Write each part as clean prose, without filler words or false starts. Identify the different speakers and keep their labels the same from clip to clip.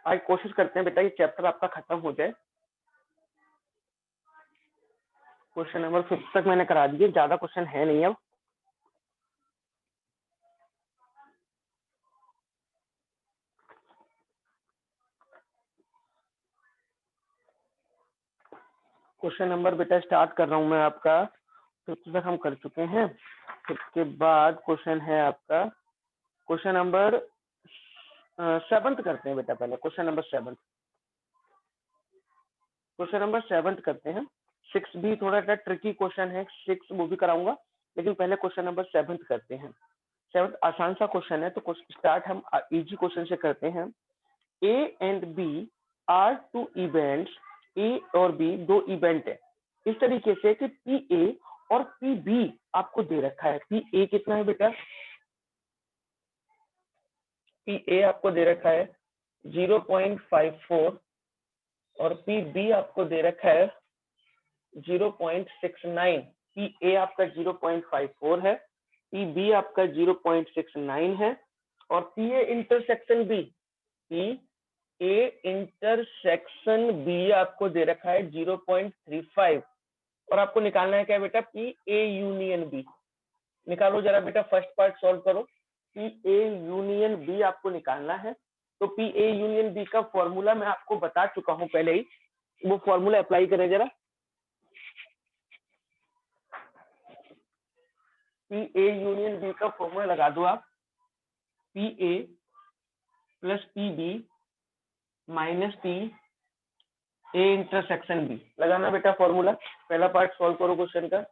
Speaker 1: आज कोशिश करते हैं बेटा ये चैप्टर आपका खत्म हो जाए। क्वेश्चन नंबर 5 तक मैंने करा दिए, ज्यादा क्वेश्चन है नहीं अब। क्वेश्चन नंबर बेटा स्टार्ट कर रहा हूं मैं आपका। 5 तक हम कर चुके हैं। 5 के बाद क्वेश्चन है आपका क्वेश्चन नंबर 7 करते हैं बेटा। पहले क्वेश्चन नंबर 7 करते हैं। 6 भी थोड़ा सा ट्रिकी क्वेश्चन है, 6 वो भी कराऊंगा, लेकिन पहले क्वेश्चन नंबर 7 करते हैं। 7 आसान सा क्वेश्चन है, तो स्टार्ट हम इजी क्वेश्चन से करते हैं। A and B are two events, A और बी दो इवेंट है। इस तरीके से कि पी ए और पी बी आपको दे रखा है। पी ए कितना है बेटा? पी ए आपको दे रखा है 0.54 और पी बी आपको दे रखा है 0.69। पी ए आपका 0.54 है, पी बी आपका 0.69 है, और P A intersection B, P A intersection B आपको दे रखा है 0.35। और आपको निकालना है क्या बेटा? P A union B. निकालो जरा बेटा, फर्स्ट पार्ट सॉल्व करो। पी ए यूनियन बी आपको निकालना है। तो पी ए यूनियन बी का फॉर्मूला मैं आपको बता चुका हूं पहले ही, वो फॉर्मूला अप्लाई करें जरा। पी ए यूनियन बी का फॉर्मूला लगा दो आप। P A plus P B minus P A intersection B, लगाना बेटा फॉर्मूला। पहला पार्ट सॉल्व करो क्वेश्चन का।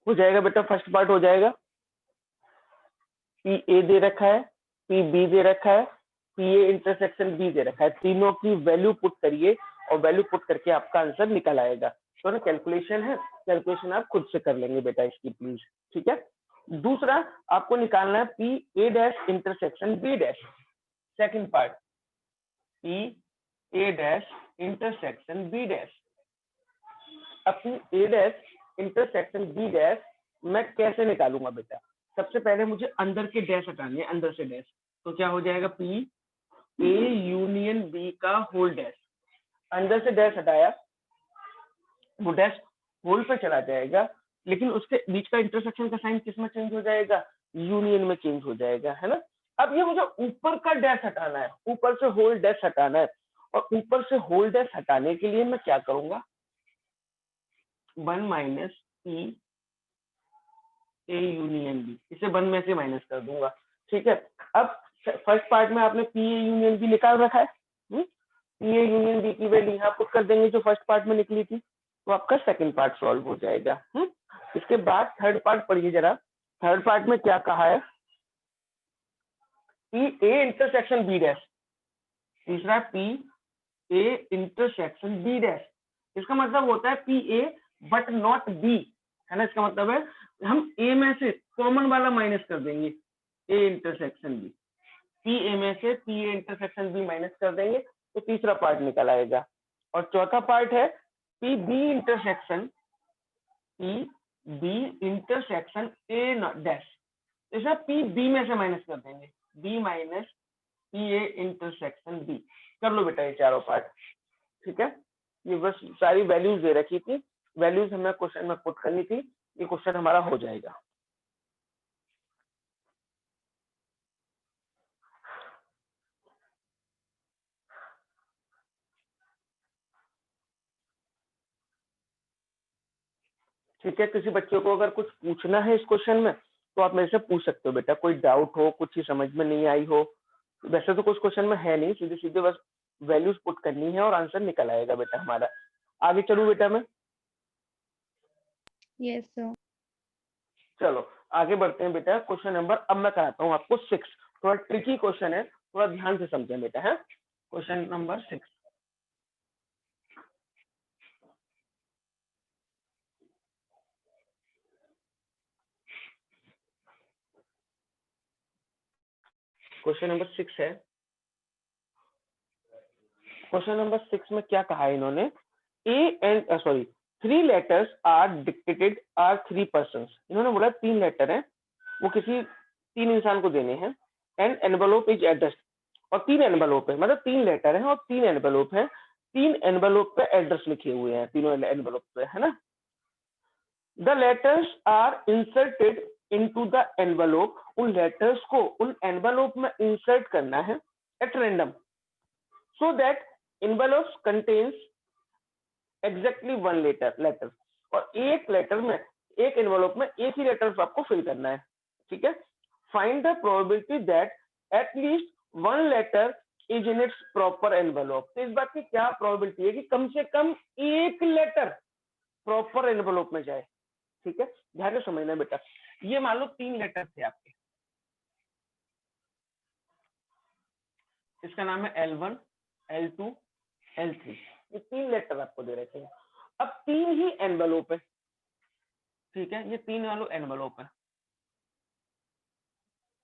Speaker 1: हो जाएगा बेटा, फर्स्ट पार्ट हो जाएगा। पी ए दे रखा है, पी बी दे रखा है, पी ए इंटरसेक्शन बी दे रखा है। तीनों की वैल्यू पुट करिए और वैल्यू पुट करके आपका आंसर निकल आएगा। तो ना कैलकुलेशन है, कैलकुलेशन आप खुद से कर लेंगे बेटा इसकी प्लीज, ठीक है। दूसरा आपको निकालना है P A dash intersection B dash. Second part, P A dash intersection B dash. अब P A dash intersection B dash मैं कैसे निकालूंगा बेटा? सबसे पहले मुझे अंदर के डैश हटाने हैं, अंदर से डैश। तो क्या हो जाएगा? पी ए यूनियन बी का होल डैश। अंदर से डैश हटाया, वो डैश होल पे चला जाएगा, लेकिन उसके बीच का इंटरसेक्शन का साइन किस में चेंज हो जाएगा? यूनियन में चेंज हो जाएगा, है ना। अब ये मुझे ऊपर का डैश हटाना है, ऊपर से होल डैश हटाना है। और ऊपर से होल डैश हटाने के लिए मैं क्या करूंगा? 1 minus P A union B, इसे 1 में से माइनस कर दूंगा, ठीक है। अब फर्स्ट पार्ट में आपने पी ए यूनियन बी निकाल रखा है, पी ए यूनियन बी की वैल्यू यहाँ पुट कर देंगे जो फर्स्ट पार्ट में निकली थी, तो आपका सेकंड पार्ट सॉल्व हो जाएगा। इसके बाद थर्ड पार्ट पढ़िए जरा। थर्ड पार्ट में क्या कहा है? P A intersection B dash. तीसरा P A intersection B dash. इसका मतलब होता है P A but not B, है ना। इसका मतलब है हम ए में से कॉमन वाला माइनस कर देंगे, A intersection B. P A में से P A intersection B minus कर देंगे, तो तीसरा पार्ट निकल आएगा। और चौथा पार्ट है P B intersection A dash. इसे पी बी में से माइनस कर देंगे, B minus P A intersection B. कर लो बेटा ये चारों पार्ट, ठीक है। ये बस सारी वैल्यूज दे रखी थी, वैल्यूज हमें क्वेश्चन में पुट करनी थी। ये क्वेश्चन हमारा हो जाएगा। ठीक है, किसी बच्चे को अगर कुछ पूछना है इस क्वेश्चन में तो आप मेरे से पूछ सकते हो बेटा। कोई डाउट हो, कुछ ही समझ में नहीं आई हो। वैसे तो कुछ क्वेश्चन में है नहीं, सीधे सीधे बस वैल्यूज पुट करनी है और आंसर निकल आएगा बेटा हमारा। आगे चलूं बेटा मैं?
Speaker 2: Yes sir.
Speaker 1: चलो आगे बढ़ते हैं बेटा। क्वेश्चन नंबर अब मैं कराता हूँ आपको 6। थोड़ा ट्रिकी क्वेश्चन है, थोड़ा ध्यान से समझें बेटा, है। Question number 6। क्वेश्चन नंबर 6 है। क्वेश्चन नंबर 6 में क्या कहा है इन्होंने, three letters are dictated are three persons. इन्होंने बोला 3 लेटर हैं, वो किसी 3 इंसान को देने हैं, एंड एनवेलोप इज एड्रेस्ड, और 3 एनवेलोप है, मतलब 3 लेटर हैं और 3 एनवेलोप है, 3 एनवेलोप पे एड्रेस लिखे हुए हैं, तीनों एनवेलोप पे, है ना। The letters are inserted into the envelope, उन लेटर्स को उन एनवेलोप में इंसर्ट करना है at random, so that envelope contains exactly 1 letter, और एक लेटर में, एक एनवेलोप में एक ही लेटर आपको फिल करना है, ठीक है। Find the probability that at least 1 letter is in its proper envelope. तो इस बात की क्या प्रोबेबिलिटी है कि कम से कम एक लेटर प्रॉपर एनवेलोप में जाए, ठीक है। ध्यान से समझना बेटा, ये मान लो 3 लेटर थे आपके, इसका नाम है L1, L2, L3, ये 3 लेटर आपको दे रखे हैं। अब 3 ही एनवेलोप है, ठीक है, ये 3 वालों एनवेलोप है,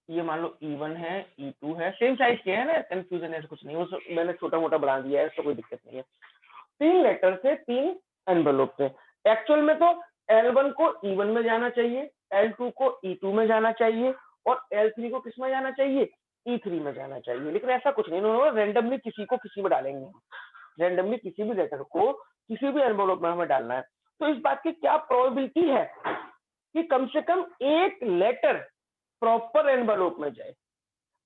Speaker 1: ये मान लो E1 है, E2 है, सेम साइज के है ना, कंफ्यूजन ऐसा कुछ नहीं, वो मैंने छोटा मोटा बढ़ा दिया है, तो कोई दिक्कत नहीं है। 3 लेटर से 3 एनवेलोप थे। एक्चुअल में तो L1 को E1 में जाना चाहिए, L2 को E2 में जाना चाहिए, और L3 को किस में जाना चाहिए, E3 में जाना चाहिए, लेकिन ऐसा कुछ नहीं, उन्होंने रैंडमली किसी को किसी में डालेंगे, रैंडमली किसी भी लेटर को किसी भी एनवेलोप में हमें डालना है। तो इस बात की क्या प्रोबेबिलिटी है कि कम से कम एक लेटर प्रॉपर एनवेलोप में जाए,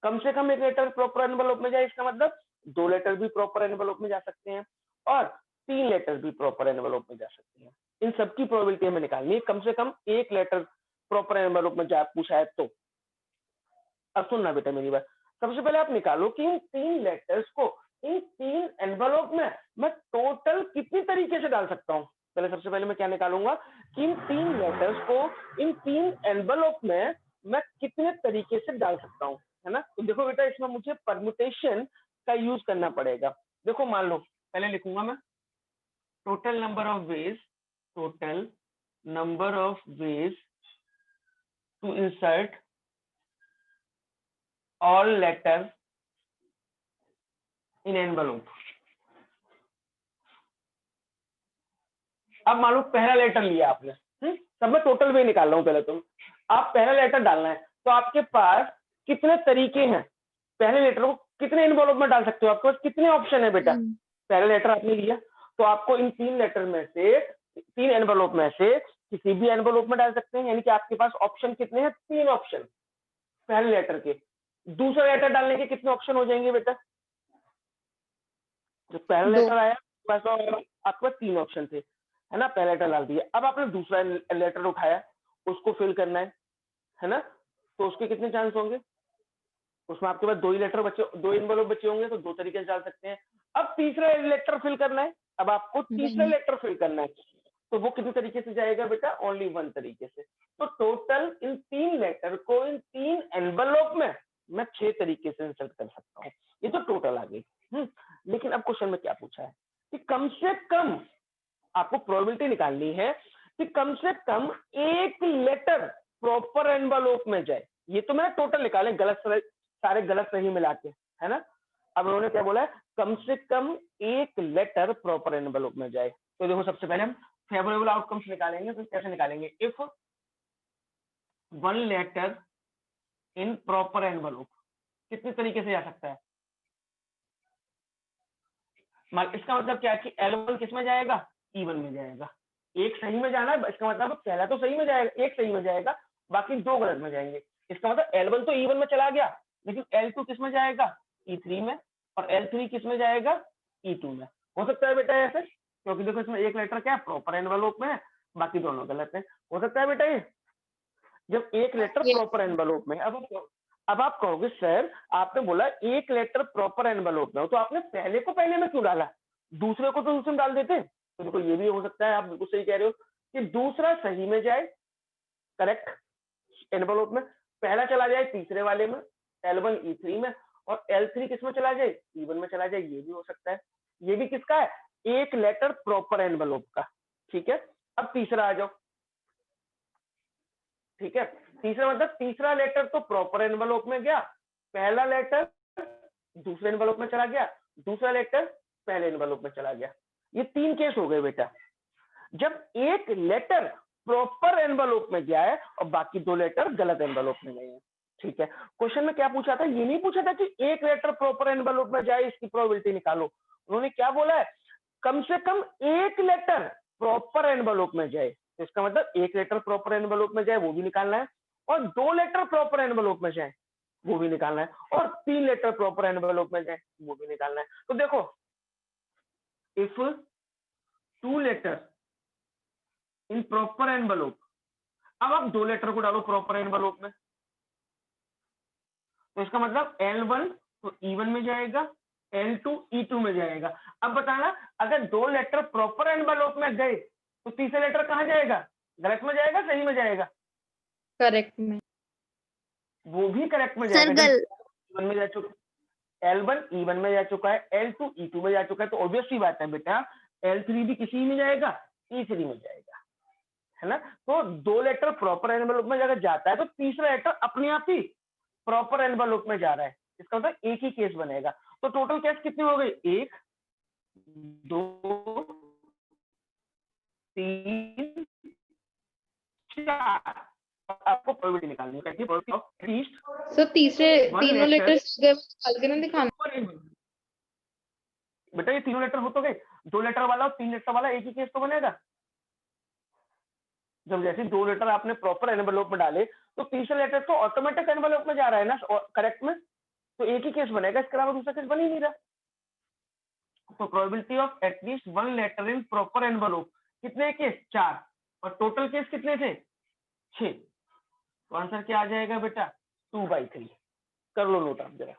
Speaker 1: कम से कम एक लेटर प्रॉपर एनवेलोप में जाए, इसका मतलब 2 लेटर भी प्रॉपर एनवेलोप में जा सकते हैं और 3 लेटर भी प्रॉपर एनवेलोप में जा सकते हैं। इन सबकी प्रोबेबिलिटी हमें निकालनी है, कम से कम एक लेटर प्रॉपर एनवेलोप में जा पूछा है तो। अब सुनना बेटा मेरी बात, सबसे पहले आप निकालो कि इन 3 लेटर्स को इन 3 एनवेलोप में मैं टोटल कितनी तरीके से डाल सकता हूँ। पहले सबसे पहले मैं क्या निकालूंगा कि इन 3 लेटर्स को इन 3 एनवेलोप में मैं कितने तरीके से डाल सकता हूँ, है ना। तो देखो बेटा, इसमें मुझे परम्यूटेशन का यूज करना पड़ेगा। देखो मान लो, पहले लिखूंगा मैं total number of ways, total number of ways to insert all letter in envelope। अब मान लो पहला लेटर लिया आपने, सब मैं टोटल वे निकाल रहा हूं, पहले तो आप पहला लेटर डालना है, तो आपके पास कितने तरीके हैं, पहले लेटर को कितने एनवेलोप में डाल सकते हो, आपके पास कितने ऑप्शन है बेटा। पहला लेटर आपने लिया तो आपको इन 3 लेटर में से 3 एनवेलोप में से किसी भी एनवेलोप में डाल सकते हैं, यानी कि आपके पास ऑप्शन कितने हैं, 3 ऑप्शन पहले लेटर के। दूसरा लेटर डालने के कितने ऑप्शन हो जाएंगे बेटा, जो पहला लेटर आया बस आपके पास 3 ऑप्शन थे, है ना। पहला लेटर डाल दिया, अब आपने दूसरा लेटर उठाया, उसको फिल करना है ना, तो उसके कितने चांस होंगे, उसमें आपके पास 2 ही लेटर बचे, 2 एनवेलोप बचे होंगे, तो 2 तरीके से डाल सकते हैं। अब तीसरा लेटर फिल करना है, अब आपको तीसरा लेटर फिल करना है, तो वो कितने तरीके से जाएगा बेटा, ओनली 1 तरीके से। तो टोटल इन 3 लेटर को इन 3 एनवेलोप में मैं 6 तरीके से इंसर्ट कर सकता हूँ, ये तो टोटल आ गई। लेकिन अब क्वेश्चन में क्या पूछा है कि कम से कम आपको प्रोबेबिलिटी निकालनी है कि कम से कम एक लेटर प्रॉपर एनवेलोप में जाए। ये तो मैंने टोटल निकाले, गलत सारे गलत सही मिला के, है ना। अब उन्होंने क्या बोला है, कम से कम एक लेटर प्रॉपर एनवेलोप में जाए। तो देखो सबसे पहले हम फेवरेबल आउटकम्स निकालेंगे, तो कैसे निकालेंगे, if 1 letter in proper envelope कितने तरीके से जा सकता है, इसका मतलब क्या है कि L1 किस में जाएगा, E1 में जाएगा। एक सही में जाना है, इसका मतलब पहला तो सही में जाएगा, एक सही में जाएगा, बाकी 2 गलत में जाएंगे। इसका मतलब L1 तो E1 में चला गया, लेकिन L2 किस में जाएगा, E3 में, और L3 किस में जाएगा, E2 में। हो सकता है बेटा ऐसे, क्योंकि देखो इसमें एक लेटर क्या है, प्रॉपर एनवेलोप में है, बाकी दोनों गलत है। हो सकता है बेटा ये, जब एक लेटर प्रॉपर एनवेलोप में। अब आप कहोगे सर आपने बोला एक लेटर प्रॉपर एनवेलोप में हो, तो आपने पहले को पहले में क्यों डाला, दूसरे को तो दूसरे में डाल देते। तो देखो ये भी हो सकता है, आप बिल्कुल सही कह रहे हो कि दूसरा सही में जाए करेक्ट एनवेलोप में, पहला चला जाए तीसरे वाले में L1 E3 में, और L3 किस में चला जाए, E1 में चला जाए, ये भी हो सकता है। ये भी किसका है, एक लेटर प्रॉपर एनवेलोप का, ठीक है। अब तीसरा आ जाओ, ठीक है, तीसरा मतलब तीसरा लेटर तो प्रॉपर एनवेलोप में गया, पहला लेटर दूसरे एनवेलप में चला गया, दूसरा लेटर पहले एनवेलप में चला गया। ये 3 केस हो गए बेटा। जब एक लेटर प्रॉपर एनवेलप में गया है और बाकी 2 लेटर गलत एनवेलप में गए हैं। ठीक है, क्वेश्चन में क्या पूछा था, ये नहीं पूछा था कि एक लेटर प्रॉपर एनवेलप में जाए इसकी प्रोबेबिलिटी निकालो। उन्होंने क्या बोला है, कम से कम एक लेटर प्रॉपर एनवेलप में जाए। तो इसका मतलब एक लेटर प्रॉपर एनवेलप में जाए वो भी निकालना है, और 2 लेटर प्रॉपर एनवेलप में जाए वो भी निकालना है, और 3 लेटर प्रॉपर एनवेलप में जाए वो भी निकालना है। तो देखो, if 2 letter in proper envelope, अब आप 2 लेटर को डालो प्रॉपर एनवेलप में, तो इसका मतलब L1 तो E1 में जाएगा, L2 E2 में जाएगा। अब बताना, अगर 2 लेटर प्रॉपर एनवेलप में गए तो तीसरा लेटर कहाँ जाएगा, गलत में जाएगा सही में जाएगा?
Speaker 2: करेक्ट में।
Speaker 1: वो भी करेक्ट में
Speaker 3: सर
Speaker 1: जाएगा।
Speaker 3: गल
Speaker 1: E1 में जा चुका, L1 E1 में जा चुका है, L2 E2 में जा चुका है, तो ऑब्वियस सी बात है बेटा L3 भी किसी में जाएगा, E3 में जाएगा, है ना। तो 2 लेटर प्रॉपर एनवेलप में अगर जाता है तो तीसरा लेटर अपने आप ही प्रॉपर एनवेलप में जा रहा है, इसका मतलब एक ही केस बनेगा। तो टोटल केस कितने हो गए, 1 2 3 4। आपको प्रोबेबिलिटी निकालनी है, प्रोबेबिलिटी ऑफ एटलीस्ट
Speaker 2: सर तीसरे
Speaker 1: One
Speaker 2: तीनों
Speaker 1: letter-
Speaker 2: लेटर्स निकाल के ना दिखाना।
Speaker 1: बेटा ये तीनों लेटर हो तो गए, 2 लेटर वाला और 3 लेटर वाला एक ही केस तो बनेगा। जब जैसे 2 लेटर आपने प्रॉपर एनवेलप में डाले तो तीसरा लेटर तो ऑटोमेटिक एनवेलप में जा रहा है ना, करेक्ट में, तो एक ही केस बनेगा, इसके अलावा दूसरा केस बन ही नहीं रहा। तो probability of at least 1 letter in proper envelope, कितने केस, 4, और टोटल केस कितने थे, 6। तो आंसर क्या आ जाएगा बेटा, 2/3। कर लो नोट आप जरा।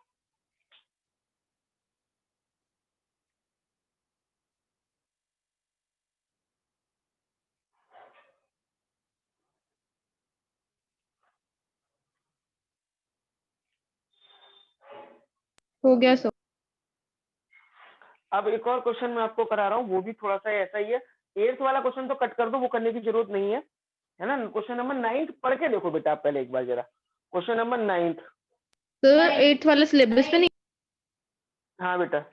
Speaker 2: हो गया सर।
Speaker 1: अब एक और क्वेश्चन मैं आपको करा रहा हूँ, वो भी थोड़ा सा ऐसा ही है। 8th वाला क्वेश्चन तो कट कर दो, वो करने की जरूरत नहीं है ना। क्वेश्चन नंबर 9 पढ़ के देखो बेटा आप पहले एक बार जरा, क्वेश्चन नंबर 9।
Speaker 2: सर 8th वाला सिलेबस पे नहीं।
Speaker 1: हाँ बेटा,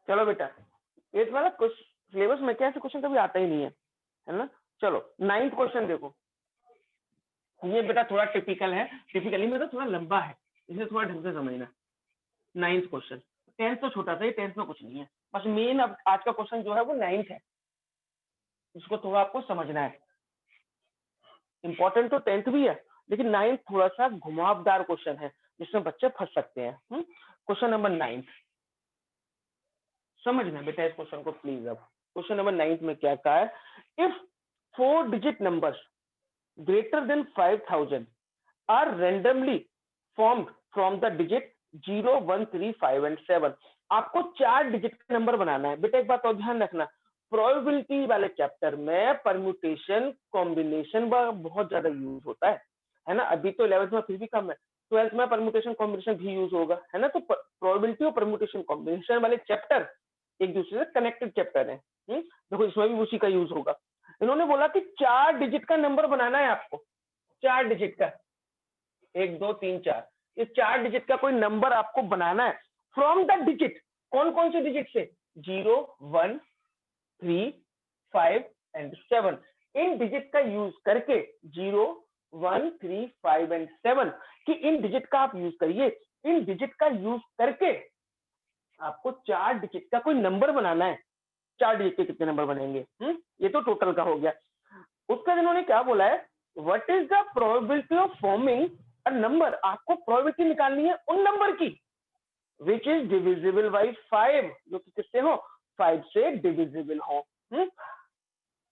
Speaker 1: चलो बेटा 8th वाला सिलेबस में क्या ऐसे क्वेश्चन कभी आता ही नहीं है ना। चलो 9th क्वेश्चन देखो, ये बेटा थोड़ा टिपिकल है, टिपिकली में तो थोड़ा लंबा है, इसे थोड़ा ढंग से समझना। 9th क्वेश्चन, 10th तो छोटा सा ही, 10th में कुछ नहीं है, बस मेन अब आज का क्वेश्चन जो है वो 9th है, उसको थोड़ा आपको समझना है। इंपॉर्टेंट तो 10th भी है, लेकिन 9th थोड़ा सा घुमावदार क्वेश्चन है जिसमें बच्चे फंस सकते हैं। क्वेश्चन नंबर 9 समझना बेटा इस क्वेश्चन को प्लीज। अब क्वेश्चन नंबर 9 में क्या कहा है, if 4 digit numbers greater than 5000 are randomly formed from the digit 0 1 3 5 and 7। आपको 4 डिजिट का नंबर बनाना है। बेटा एक बात और ध्यान रखना, प्रोबेबिलिटी वाले चैप्टर में परम्यूटेशन कॉम्बिनेशन बहुत ज्यादा यूज होता है ना। अभी तो 11th में फिर भी कम है, 12th में परम्यूटेशन कॉम्बिनेशन भी यूज होगा, है ना। तो प्रोबेबिलिटी और परम्यूटेशन कॉम्बिनेशन वाले चैप्टर एक दूसरे से कनेक्टेड चैप्टर है। देखो इसमें भी उसी का यूज होगा। इन्होंने बोला कि 4 डिजिट का नंबर बनाना है आपको, 4 डिजिट का, 1 2 3 4, ये 4 डिजिट का कोई नंबर आपको बनाना है फ्रॉम द डिजिट। कौन कौन से डिजिट से, 0 1 3 5 एंड 7। इन डिजिट का यूज करके 0 1 3 5 एंड 7 कि इन डिजिट का आप यूज करिए। इन डिजिट का यूज करके आपको 4 डिजिट का कोई नंबर बनाना है। 4 डिजिट के कितने नंबर बनेंगे, ये तो टोटल का हो गया। उसका इन्होंने क्या बोला है, what is the probability of forming a number. आपको प्रोबेबिलिटी निकालनी है उन नंबर की विच इज डिविजिबल बाई 5, जो कि किससे हो, 5 से डिविजिबल हो।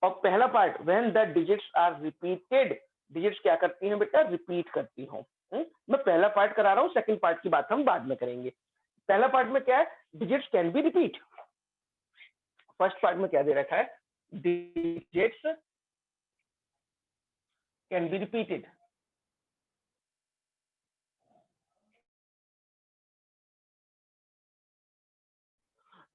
Speaker 1: और पहला part, when the digits are repeated, digits क्या करती हैं बेटा, रिपीट करती हो। मैं पहला पार्ट करा रहा हूँ, सेकंड पार्ट की बात हम बाद में करेंगे। पहला पार्ट में क्या है, digits can be repeat. First part में क्या दे रखा है, डिजिट्स कैन बी रिपीटेड।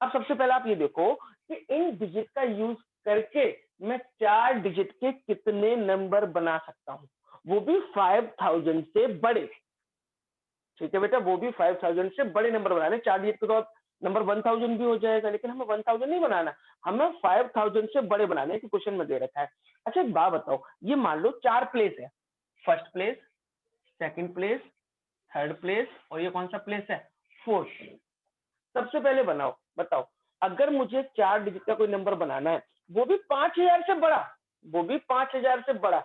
Speaker 1: अब सबसे पहले आप ये देखो कि इन डिजिट का यूज करके मैं 4 डिजिट के कितने नंबर बना सकता हूं, वो भी 5000 से बड़े। ठीक है बेटा, वो भी 5000 से बड़े नंबर बनाने। 4 डिजिट के तो नंबर 1000 भी हो जाएगा, लेकिन हमें 1000 नहीं बनाना, हमें 5000 से बड़े बनाने की क्वेश्चन में दे रखा है। अच्छा एक बात बताओ, ये मान लो 4 प्लेस है, first place, second place, third place, और ये कौन सा प्लेस है, फोर्थ। सबसे पहले बनाओ, बताओ अगर मुझे 4 डिजिट का कोई नंबर बनाना है, वो भी 5000 से बड़ा, वो भी 5000 से बड़ा,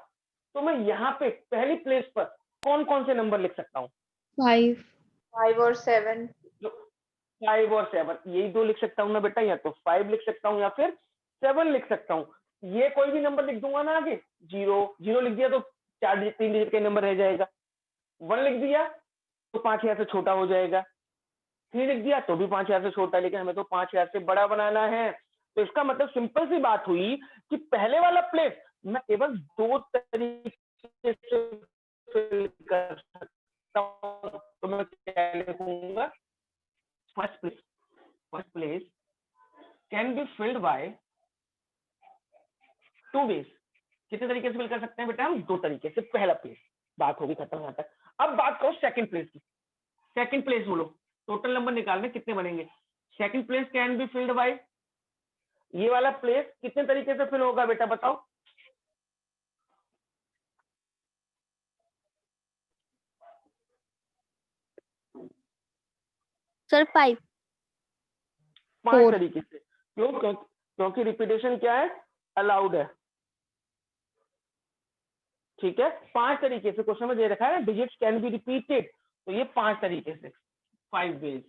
Speaker 1: तो मैं यहाँ पे पहली प्लेस पर कौन कौन से नंबर लिख सकता हूँ?
Speaker 2: 5 और 7।
Speaker 1: 5 और 7, यही दो लिख सकता हूँ ना बेटा, या तो 5 लिख सकता हूँ या फिर 7 लिख सकता हूँ। ये कोई भी नंबर लिख दूंगा ना आगे, 0 लिख दिया तो 4 डिजिट 3 डिजिट का नंबर रह जाएगा। 1 लिख दिया तो 5000 से छोटा हो जाएगा, 3 लिख दिया तो भी 5000 से छोटा, लेकिन हमें तो 5000 से बड़ा बनाना है। तो इसका मतलब सिंपल सी बात हुई कि पहले वाला प्लेस मैं केवल 2 तरीके से फिल कर सकता हूं। तो मैं क्या लिखूंगा, first place can be filled by 2 ways. कितने तरीके से फिल कर सकते हैं बेटा हम, 2 तरीके से। पहला प्लेस, बात होगी खत्म यहां तक। अब बात करो सेकंड प्लेस की। सेकंड प्लेस बोलो, टोटल नंबर निकालने कितने बनेंगे। Second place can be filled bye, ये वाला प्लेस कितने तरीके से फिल होगा बेटा बताओ।
Speaker 3: सर 5
Speaker 1: 5 तरीके से। क्योंकि रिपीटेशन क्या है, अलाउड है। ठीक है, 5 तरीके से क्वेश्चन में दे रखा है, डिजिट्स कैन बी रिपीटेड, तो ये 5 तरीके से, 5 वेज।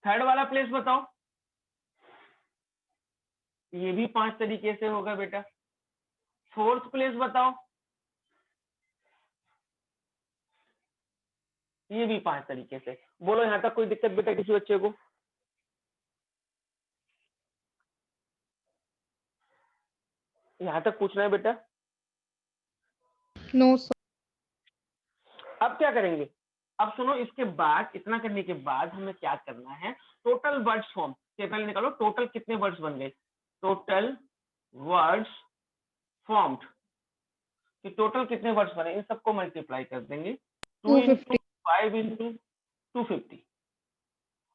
Speaker 1: थर्ड वाला प्लेस बताओ, ये भी 5 तरीके से होगा बेटा। फोर्थ प्लेस बताओ, ये भी 5 तरीके से। बोलो यहां तक कोई दिक्कत बेटा किसी बच्चे को? यहां तक पूछना है बेटा?
Speaker 2: No sir.
Speaker 1: अब क्या करेंगे, अब सुनो, इसके बाद इतना करने के बाद हमें क्या करना है, टोटल वर्ड्स फॉर्म से पहले निकालो टोटल कितने वर्ड्स बन गए, टोटल वर्ड्स फॉर्म्ड, कि टोटल कितने वर्ड्स बने, इन सबको मल्टीप्लाई कर देंगे। 2 into 5 into 250,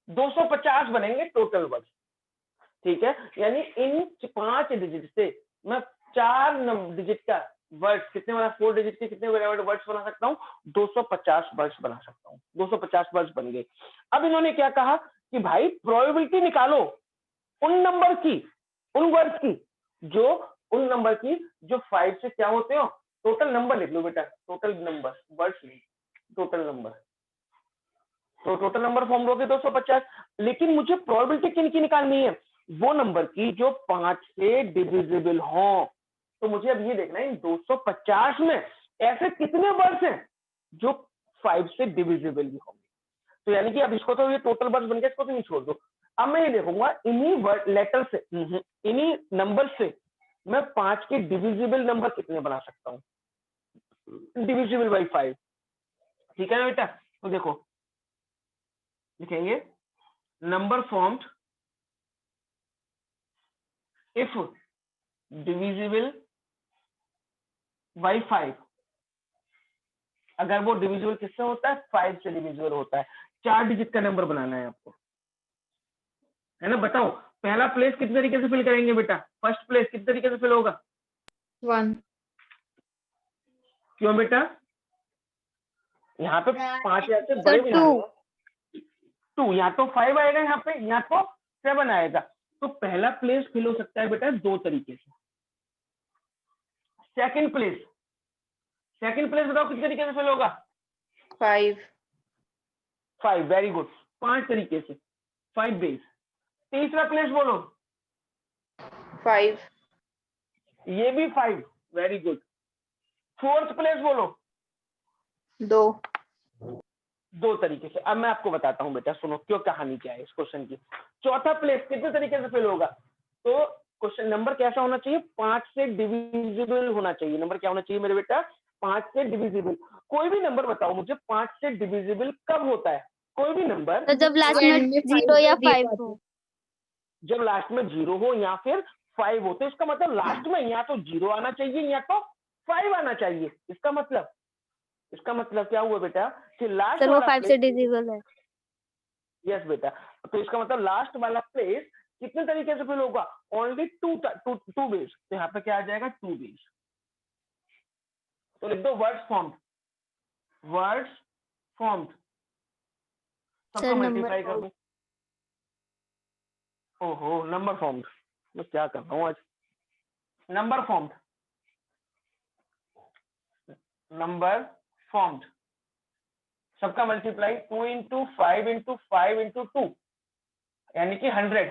Speaker 1: 250 बनेंगे टोटल वर्ड्स। ठीक है, यानी इन 5 डिजिट से मैं 4 डिजिट का वर्ड्स कितने बना, 4 डिजिट के कितने वर्ड्स बना सकता हूँ, 250 वर्ड्स बना सकता हूँ। 250 वर्ड्स बन गए। अब इन्होंने क्या कहा कि भाई प्रोबेबिलिटी निकालो उन नंबर की, उन वर्ड्स की जो 5 से क्या होते हो, टोटल नंबर लिख लो बेटा, टोटल नंबर, वर्ड्स नहीं, टोटल नंबर। तो टोटल नंबर फॉर्म लोगे 250, लेकिन मुझे प्रोबेबिलिटी किनकी निकालनी है, वो नंबर की जो 5 से डिविजिबल हो। तो मुझे अब ये देखना है 250 में ऐसे कितने वर्ड्स हैं जो 5 से डिविजिबल भी होंगे। तो यानी कि अब इसको तो ये टोटल वर्ड्स बन गया, इसको तो नहीं छोड़ दो। अब मैं ये देखूंगा इन्हीं वर्ड लेटर से, इन्हीं नंबर से मैं 5 के डिविजिबल नंबर कितने बना सकता हूँ, डिविजिबल बाई 5। ठीक है ना बेटा? तो देखो लिखेंगे number formed if divisible by 5, अगर वो डिविजिबल किससे होता है, 5 से डिविजिबल होता है। 4 डिजिट का नंबर बनाना है आपको, है ना? बताओ पहला प्लेस कितने तरीके से फिल करेंगे बेटा, फर्स्ट प्लेस कितने तरीके से फिल होगा?
Speaker 2: 1।
Speaker 1: क्यों बेटा? यहाँ पे 5000 से
Speaker 3: सर
Speaker 1: बड़े भी
Speaker 3: 2
Speaker 1: 2, यहाँ तो 5 आएगा, यहाँ पे यहाँ तो 7 आएगा। तो पहला प्लेस फिल हो सकता है बेटा 2 तरीके से। सेकंड प्लेस बताओ किस तरीके से फिल होगा?
Speaker 2: 5।
Speaker 1: वेरी गुड, 5 तरीके से, 5 बेस। तीसरा प्लेस बोलो,
Speaker 2: 5।
Speaker 1: ये भी 5, वेरी गुड। फोर्थ प्लेस बोलो, 2 तरीके से। अब मैं आपको बताता हूं बेटा, सुनो क्यों, कहानी क्या है इस क्वेश्चन की। चौथा प्लेस कितने तरीके से फिल होगा? तो क्वेश्चन नंबर कैसा होना चाहिए, 5 से डिविजिबल होना चाहिए। नंबर क्या होना चाहिए मेरे बेटा, 5 से डिविजिबल। कोई भी नंबर बताओ मुझे 5 से डिविजिबल कब होता है, कोई भी नंबर।
Speaker 3: तो जब लास्ट में
Speaker 2: End में
Speaker 3: 0 या
Speaker 2: 5
Speaker 3: 5 हो।
Speaker 1: जब लास्ट में 0 हो या फिर 5 हो, तो इसका मतलब लास्ट में या तो 0 आना चाहिए या तो 5 आना चाहिए। इसका मतलब क्या हुआ बेटा कि लास्ट
Speaker 3: सर वो
Speaker 1: वाला
Speaker 3: 5 से डिविजिबल है।
Speaker 1: यस बेटा, तो इसका मतलब लास्ट वाला प्लेस कितने तरीके से फिल होगा, ओनली टू बेस। तो यहाँ पे क्या आ जाएगा, 2 बेस। तो लिख दो वर्ड्स फॉर्म्ड, सबका
Speaker 3: सर
Speaker 1: मल्टीप्लाई
Speaker 3: नंबर
Speaker 1: कर दो। ओहो, नंबर फॉर्म्ड, मैं क्या कर रहा हूँ आज। नंबर फॉर्म्ड सबका मल्टीप्लाई 2 इंटू 5 इंटू 5 इंटू 2 यानी कि 100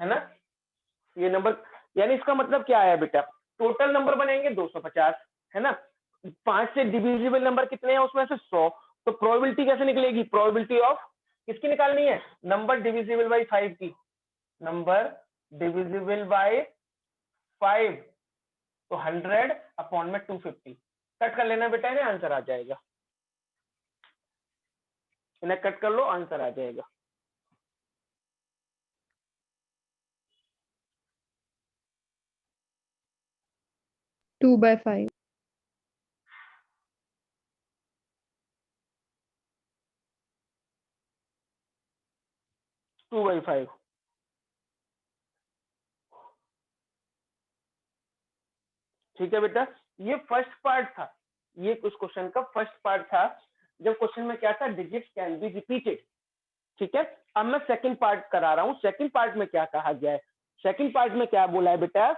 Speaker 1: है ना। ये नंबर यानी इसका मतलब क्या आया बेटा, टोटल नंबर बनेंगे 250 है ना। 5 से डिविजिबल नंबर कितने हैं उसमें से 100। तो प्रोबेबिलिटी कैसे निकलेगी, प्रोबेबिलिटी ऑफ किसकी निकालनी है, नंबर डिविजिबल बाई 5 की। नंबर डिविजिबल बाई 5 तो 100 अपॉन में 250 कट कर लेना बेटा, इन्हें आंसर आ जाएगा। इन्हें कट कर लो, आंसर आ जाएगा।
Speaker 2: टू बाय 5
Speaker 1: 2/5 ठीक है बेटा। ये फर्स्ट पार्ट था, ये उस क्वेश्चन का फर्स्ट पार्ट था, जब क्वेश्चन में क्या था, डिजिट्स कैन बी रिपीटेड। ठीक है, अब मैं सेकंड पार्ट करा रहा हूं। सेकंड पार्ट में क्या कहा गया है, सेकंड पार्ट में क्या बोला है बेटा,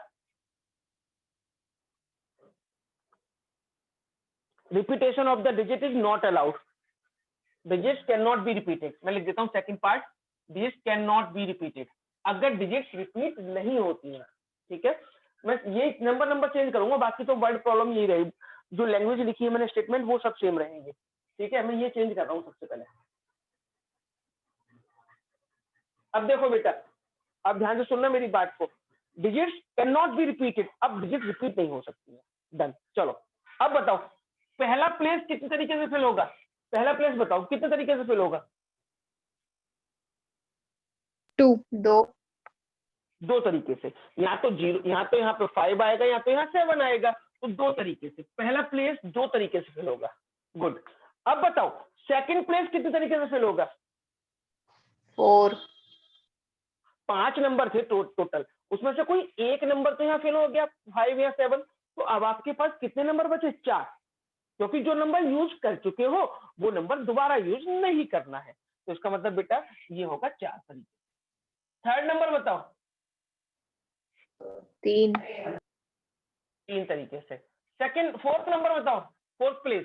Speaker 1: repetition of the digit is not allowed, digits can not be repeated. मैं लिख देता हूं second part, digits can not be repeated, अगर डिजिट्स रिपीट नहीं होती हैं। ठीक है, मैं ये नंबर चेंज करूंगा, बाकी तो वर्ड प्रॉब्लम यही रहेगी, जो लैंग्वेज लिखी है मैंने स्टेटमेंट वो सब सेम रहेंगे। ठीक है, मैं ये चेंज कर रहा हूं सबसे पहले। अब देखो बेटा, अब ध्यान से सुनना मेरी बात को, digits can not be repeated, अब डिजिट रिपीट नहीं हो सकती है। डन, चलो अब बताओ पहला प्लेस कितने तरीके से फिल होगा, पहला प्लेस बताओ कितने तरीके से फिल होगा।
Speaker 2: 2
Speaker 1: दो तरीके से, या तो 0, या तो यहाँ पे 5 आएगा या तो यहाँ 7 आएगा, तो दो तरीके से पहला प्लेस दो तरीके से फिल होगा। गुड, अब बताओ सेकंड प्लेस कितने तरीके से फिल होगा।
Speaker 2: 4
Speaker 1: 5 नंबर थे टोटल, उसमें से कोई एक नंबर तो यहाँ फिल हो गया, 5 या 7, तो अब आपके पास कितने नंबर बचे, 4, क्योंकि जो नंबर यूज कर चुके हो वो नंबर दोबारा यूज नहीं करना है। तो इसका मतलब बेटा ये होगा 4 तरीके। थर्ड नंबर बताओ,
Speaker 2: 3
Speaker 1: 3 तरीके से। सेकंड, फोर्थ नंबर बताओ, फोर्थ प्लेस,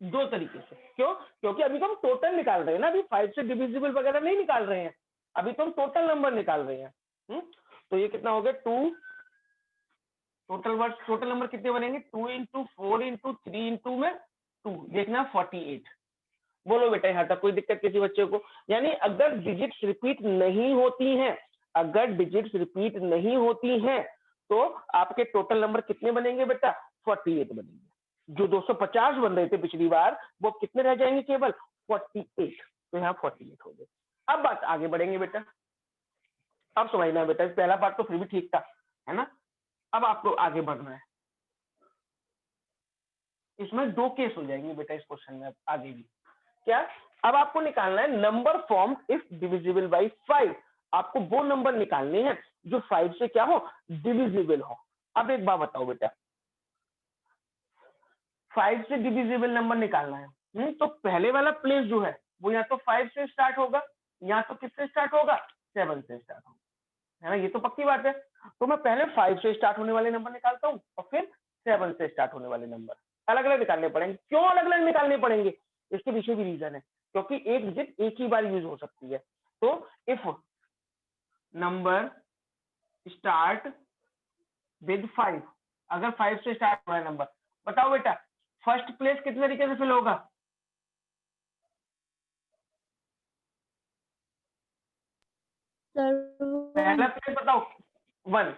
Speaker 1: दो तरीके से। क्यों, क्योंकि अभी तो हम टोटल निकाल रहे हैं ना, अभी 5 से डिविजिबल वगैरह नहीं निकाल रहे हैं, अभी तो हम टोटल नंबर निकाल रहे हैं। तो ये कितना हो गया, 2, टोटल नंबर कितने बनेंगे, 2 इंटू 4 इंटू 3 इंटू में 2, देखना 48। बोलो बेटा यहाँ तक कोई दिक्कत किसी बच्चे को। यानी अगर डिजिट्स रिपीट नहीं होती हैं, अगर डिजिट्स रिपीट नहीं होती हैं तो आपके टोटल नंबर कितने बनेंगे बेटा, 48 बनेंगे। जो 250 बन रहे थे पिछली बार वो कितने रह जाएंगे, केवल 48। तो यहाँ 48 हो गए। अब बात आगे बढ़ेंगे बेटा, अब समझना है बेटा, पहला पार्ट तो फिर भी ठीक था, है ना। अब आपको आगे बढ़ना है, इसमें दो केस हो जाएंगे बेटा इस क्वेश्चन में आगे भी। क्या, अब आपको निकालना है number form if divisible by 5। आपको वो नंबर निकालने हैं जो 5 से क्या हो, डिविजिबल हो। अब एक बात बताओ बेटा, 5 से डिविजिबल नंबर निकालना है, तो पहले वाला प्लेस जो है वो या तो 5 से स्टार्ट होगा या तो किससे स्टार्ट होगा, 7 से स्टार्ट होगा, है ना, ये तो पक्की बात है। तो मैं पहले 5 से स्टार्ट होने वाले नंबर निकालता हूँ और फिर 7 से स्टार्ट होने वाले नंबर अलग अलग निकालने पड़ेंगे। क्यों अलग अलग निकालने पड़ेंगे, इसके पीछे भी रीजन है, क्योंकि एक डिजिट एक ही बार यूज हो सकती है। तो इफ नंबर स्टार्ट विद 5, अगर 5 से स्टार्ट हो रहा है नंबर, बताओ बेटा फर्स्ट प्लेस कितने तरीके से फिल होगा, पहला प्लेस बताओ 1,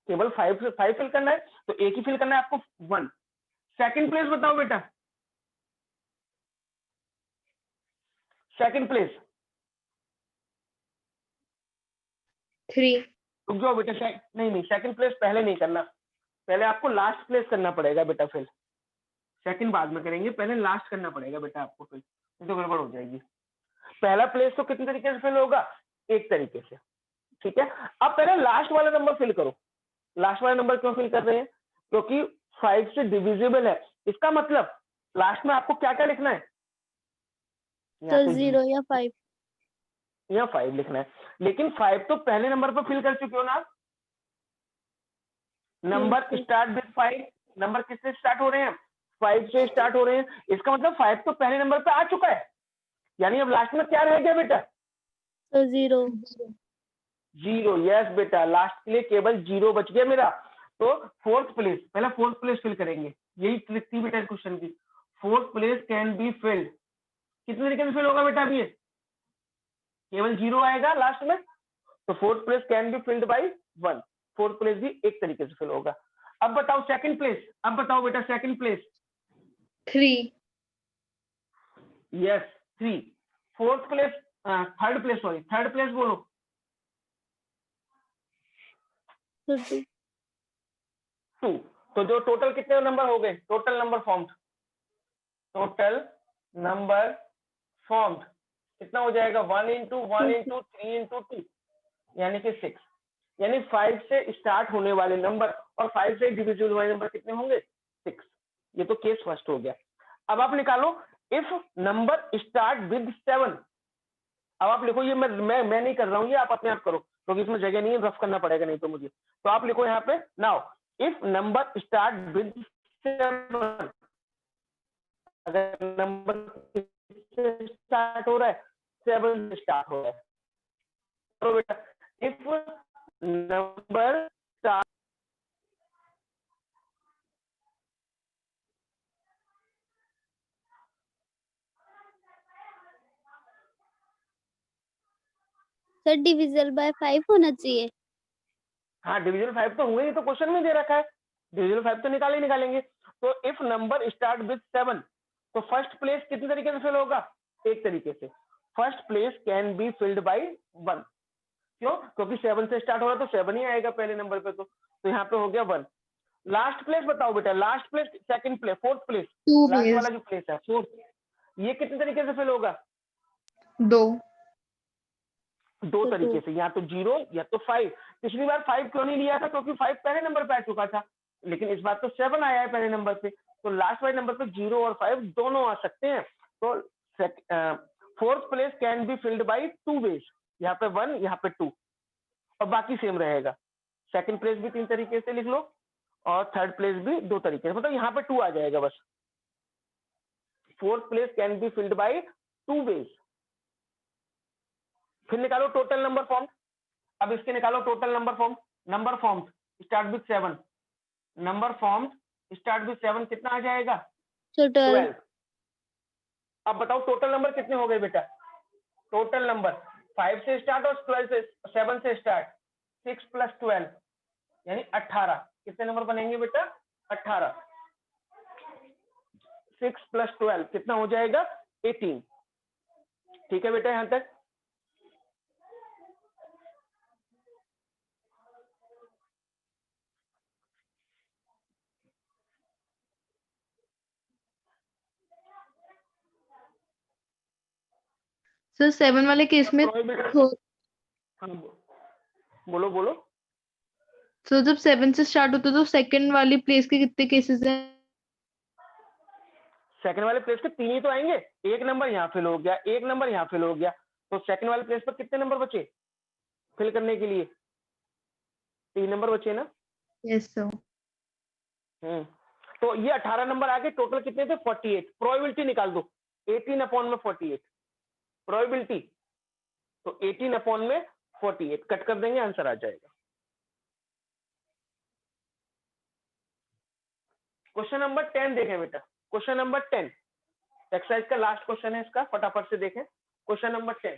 Speaker 1: केवल 5 फिल करना है तो एक ही फिल करना है आपको 1। सेकंड प्लेस बताओ बेटा, सेकंड प्लेस
Speaker 2: 3
Speaker 1: रुक जाओ बेटा, नहीं सेकंड प्लेस पहले नहीं करना, पहले आपको लास्ट प्लेस करना पड़ेगा बेटा फिल। सेकंड बाद में करेंगे, पहले लास्ट करना पड़ेगा बेटा आपको फिल, तो गड़बड़ हो जाएगी। पहला प्लेस तो कितने तरीके से फिल होगा, एक तरीके से, ठीक है। अब पहले लास्ट वाला नंबर फिल करो। लास्ट वाला नंबर क्यों फिल कर रहे हैं, क्योंकि 5 से डिविजिबल है। इसका मतलब लास्ट में आपको क्या क्या लिखना है,
Speaker 2: तो 0 या 5
Speaker 1: या 5 लिखना है। लेकिन 5 तो पहले नंबर पर फिल कर चुके हो ना, नंबर स्टार्ट विद 5, नंबर किससे स्टार्ट हो रहे हैं, 5 से स्टार्ट हो रहे हैं। इसका मतलब 5 तो पहले नंबर पे आ चुका है, यानी अब लास्ट में क्या रह गया बेटा,
Speaker 2: तो 0
Speaker 1: 0। यस बेटा, लास्ट के लिए केवल 0 बच गया मेरा। तो फोर्थ प्लेस, पहले फोर्थ प्लेस फिल करेंगे, यही ट्रिक थी बेटा क्वेश्चन की। Fourth place can be field, कितने तरीके से फिल होगा बेटा, अभी ये केवल 0 आएगा लास्ट में, तो fourth place can be filled by 1। Fourth place भी एक तरीके से फिल होगा। अब बताओ सेकंड प्लेस, अब बताओ बेटा second place
Speaker 2: 3
Speaker 1: yes 3। Fourth place, third place, sorry third place बोलो,
Speaker 2: तो
Speaker 1: 2। तो जो टोटल कितने नंबर हो गए, total number formed, total number formed कितना हो जाएगा, 1 into 1 into 3 into 2 यानी कि 6। यानी 5 से स्टार्ट होने वाले नंबर और 5 से डिविजिबल वाले नंबर कितने होंगे, 6। ये तो केस फर्स्ट हो गया। अब आप निकालो इफ नंबर स्टार्ट विद 7। अब आप लिखो, ये मैं नहीं कर रहा हूँ, ये आप अपने आप करो, क्योंकि इसमें जगह नहीं है, रफ करना पड़ेगा नहीं तो मुझे। तो आप लिखो यहाँ पे, now if number start with 7, अगर नंबर स्टार्ट हो रहा है 7 से स्टार्ट हो रहा है, तो बेटा if number start,
Speaker 2: sir divisible by 5 होना चाहिए।
Speaker 1: हाँ डिविजन 5 तो हुए ही, तो क्वेश्चन में दे रखा है, डिविजन 5 तो निकालेंगे। तो इफ नंबर स्टार्ट विद 7, तो फर्स्ट प्लेस कितने तरीके से फिल होगा, एक तरीके से। First place can be filled by 1, क्यों, क्योंकि 7 से स्टार्ट हो रहा है तो 7 ही आएगा पहले नंबर पे, तो यहाँ पे हो गया 1। लास्ट प्लेस बताओ बेटा, last place, second place, fourth place,
Speaker 2: 2
Speaker 1: last वाला जो प्लेस है फोर्थ, ये कितने तरीके से फिल होगा, 2 तरीके से, या तो 0 या तो 5। पिछली बार 5 क्यों नहीं लिया था, क्योंकि 5 पहले नंबर पे आ चुका था, लेकिन इस बार तो 7 आया है पहले नंबर पे, तो लास्ट वाले नंबर पे 0 और 5 दोनों आ सकते हैं। तो fourth place can be filled by 2 ways, यहाँ पे 1, यहाँ पे 2, और बाकी सेम रहेगा। सेकंड प्लेस भी 3 तरीके से लिख लो, और थर्ड प्लेस भी 2 तरीके से, मतलब यहाँ पे 2 आ जाएगा बस। Fourth place can be filled by 2 ways. फिर निकालो टोटल नंबर फॉर्म, अब इसके निकालो total number form. Number form start with 7, number form start with 7 कितना आ जाएगा, 12। अब बताओ टोटल नंबर कितने हो गए बेटा, टोटल नंबर 5 से स्टार्ट और 12 से, 7 से स्टार्ट, 6 + 12 यानी 18। कितने नंबर बनेंगे बेटा, 18। 6 + 12 कितना हो जाएगा, 18। ठीक है बेटा यहां तक।
Speaker 2: सर 7 वाले केस में
Speaker 1: बोलो बोलो।
Speaker 2: सो जब 7 से स्टार्ट होता है तो सेकंड वाली प्लेस के कितने केसेस हैं,
Speaker 1: सेकंड वाले प्लेस पे 3 ही तो आएंगे, एक नंबर यहाँ फिल हो गया, एक नंबर यहाँ फिल हो गया, तो सेकंड वाले प्लेस पर कितने नंबर बचे फिल करने के लिए, 3 नंबर बचे ना।
Speaker 2: Yes sir.
Speaker 1: तो ये 18 नंबर आ गए, टोटल कितने थे, 48। प्रोबेबिलिटी निकाल दो, 18/48 प्रोबेबिलिटी, तो 18/48 कट कर देंगे, आंसर आ जाएगा। क्वेश्चन नंबर 10 देखें बेटा, क्वेश्चन नंबर 10 एक्सरसाइज का लास्ट क्वेश्चन है इसका, फटाफट से देखें। क्वेश्चन नंबर 10,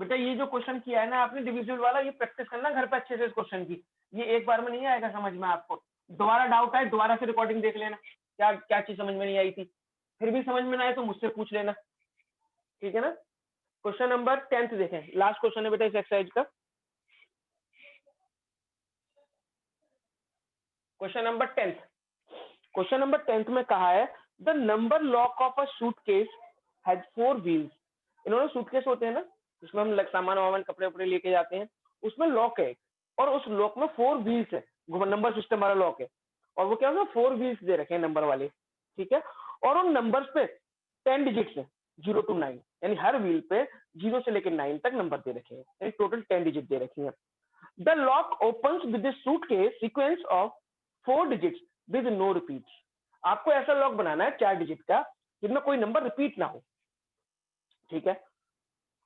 Speaker 1: बेटा ये जो क्वेश्चन किया है ना आपने डिविजिबल वाला, ये प्रैक्टिस करना घर पे अच्छे से इस क्वेश्चन की, ये एक बार में नहीं आएगा समझ में आपको। दोबारा डाउट आए दोबारा से रिकॉर्डिंग देख लेना, क्या क्या चीज समझ में नहीं आई थी, फिर भी समझ में ना आए तो मुझसे पूछ लेना, ठीक है ना। क्वेश्चन नंबर 10 देखें, लास्ट क्वेश्चन है बेटा इस एक्सरसाइज का। क्वेश्चन नंबर 10, क्वेश्चन नंबर 10 में कहा है the number lock of a suitcase has 4 wheels. इन्होंने सूटकेस होते हैं ना, उसमें हम सामान वामान कपड़े वपड़े लेके जाते हैं, उसमें लॉक है और उस लॉक में 4 व्हील्स है, नंबर सिस्टम वाला लॉक है, और वो क्या है 4 व्हील्स दे रखे हैं नंबर वाले, ठीक है। और उन नंबर्स पे 10 डिजिट्स है 0 to 9, यानी हर व्हील पे 0 से लेकर 9 तक नंबर दे रखे हैं, यानी टोटल 10 डिजिट दे रखी है। The lock opens with the suitcase sequence of 4 digits with no repeats. आपको ऐसा लॉक बनाना है 4 डिजिट का जिनमें कोई नंबर रिपीट ना हो, ठीक है।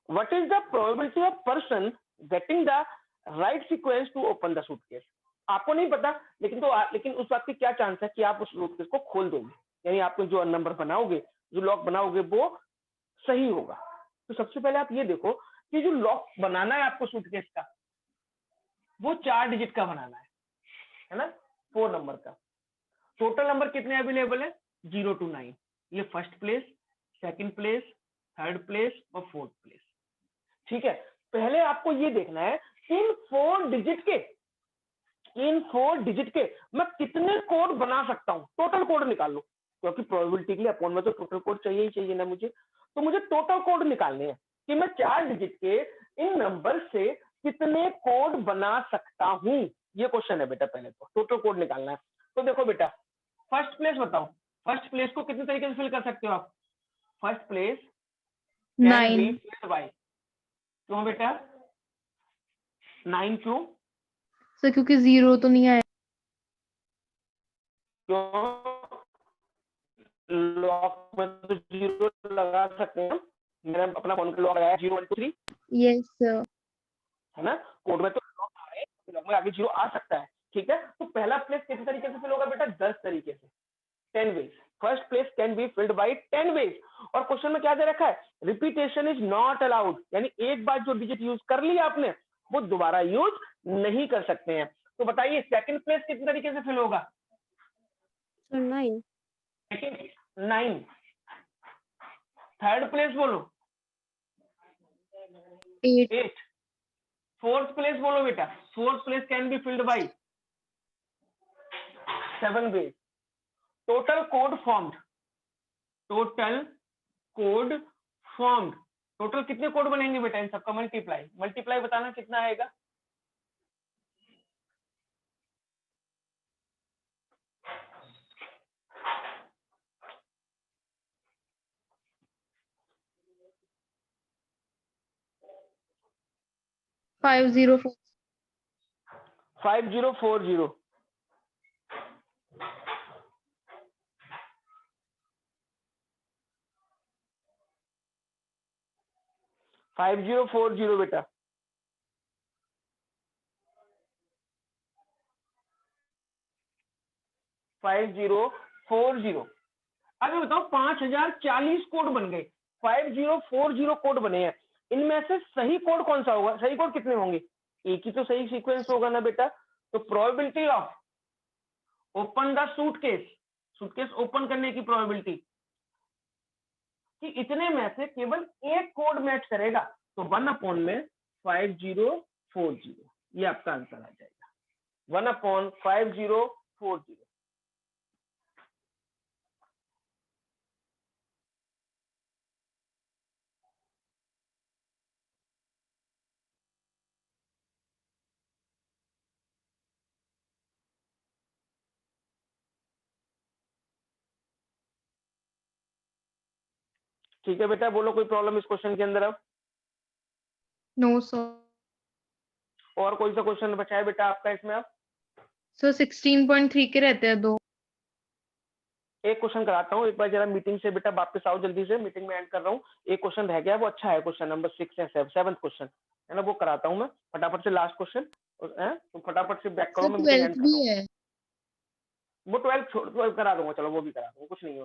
Speaker 1: What is the probability of person getting the right sequence to open the suitcase. आपको नहीं पता, लेकिन उस बात की क्या चांस है कि आप उस सूटकेस को खोल दोगे, यानी आप जो नंबर बनाओगे, जो लॉक बनाओगे वो सही होगा। तो सबसे पहले आप ये देखो कि जो लॉक बनाना है आपको सूटकेस का वो 4 डिजिट का बनाना है ना, 4 नंबर का। टोटल नंबर कितने अवेलेबल है 0 to 9, ये first place, second place, third place और फोर्थ प्लेस, ठीक है। पहले आपको ये देखना है इन 4 डिजिट के मैं कितने कोड बना सकता हूं, टोटल कोड निकाल लो, क्योंकि प्रोबेबिलिटी के लिए अपॉन में तो टोटल कोड चाहिए ही चाहिए ना मुझे, तो मुझे टोटल कोड निकालने हैं कि मैं 4 डिजिट के इन नंबर से कितने कोड बना सकता हूं, ये क्वेश्चन है बेटा। पहले तो टोटल कोड निकालना है। तो देखो बेटा, फर्स्ट प्लेस बताओ, फर्स्ट प्लेस को कितने तरीके से फिल कर सकते हो आप। First place can B
Speaker 2: 9
Speaker 1: filled by, क्यों बेटा 9 क्यों,
Speaker 2: सर, क्योंकि 0 तो नहीं आया।
Speaker 1: क्यों लॉक में तो 0 लगा सकते हैं, मैंने अपना फोन का लॉक लगाया 0 1 2 3,
Speaker 2: यस सर।
Speaker 1: है ना। कोड में तो लॉक आ रहे हैं, लॉक में आगे 0 आ सकता है, ठीक है। तो पहला प्लेस किस तरीके से फिल होगा बेटा 10 तरीके से, 10 ways. First place can be filled by 10 ways. और क्वेश्चन में क्या दे रखा है, रिपीटेशन इज नॉट अलाउड, यानी एक बार जो डिजिट यूज कर लिया आपने वो दोबारा यूज नहीं कर सकते हैं। तो बताइए सेकंड प्लेस किस तरीके से फिल होगा,
Speaker 3: 9
Speaker 1: 9। थर्ड प्लेस बोलो
Speaker 2: 8
Speaker 1: 8। फोर्थ प्लेस बोलो बेटा, fourth place can be filled by 7 ways. Total code formed, total code formed, total कितने कोड बनेंगे बेटा इन सबका मल्टीप्लाई बताना कितना आएगा।
Speaker 2: फाइव
Speaker 1: 5040 5040 बेटा, फाइव 5040। अब ये बताओ 5040 कोड बन गए, 5040 कोड बने हैं, इनमें से सही कोड कौन सा होगा, सही कोड कितने होंगे, एक ही तो सही सीक्वेंस होगा ना बेटा। तो probability of open the suitcase, suitcase open करने की प्रोबेबिलिटी कि इतने में से केवल एक कोड मैच करेगा, तो 1 में 5040, ये आपका आंसर आ जाएगा 1/5040। ठीक है बेटा, बोलो कोई प्रॉब्लम इस क्वेश्चन के अंदर। अब
Speaker 2: नो सर।
Speaker 1: और कोई सा क्वेश्चन बचा है बेटा आपका इसमें। अब
Speaker 2: सर 16.3 के रहते हैं 2।
Speaker 1: एक क्वेश्चन कराता हूँ, एक बार जरा मीटिंग से बेटा वापस आओ जल्दी से, मीटिंग में एंड कर रहा हूँ। एक क्वेश्चन रह गया, वो अच्छा है, क्वेश्चन नंबर 6 है, 7th क्वेश्चन है ना, वो कराता हूँ मैं फटाफट से, लास्ट क्वेश्चन है, तो फटाफट से बैक करो,
Speaker 2: सर
Speaker 1: मैं मीटिंग एंड
Speaker 2: 12th
Speaker 1: कर रहा
Speaker 2: भी
Speaker 1: हूँ।
Speaker 2: है।
Speaker 1: वो 12 करा दूंगा, चलो वो भी करा दूंगा, कुछ नहीं है उसमें।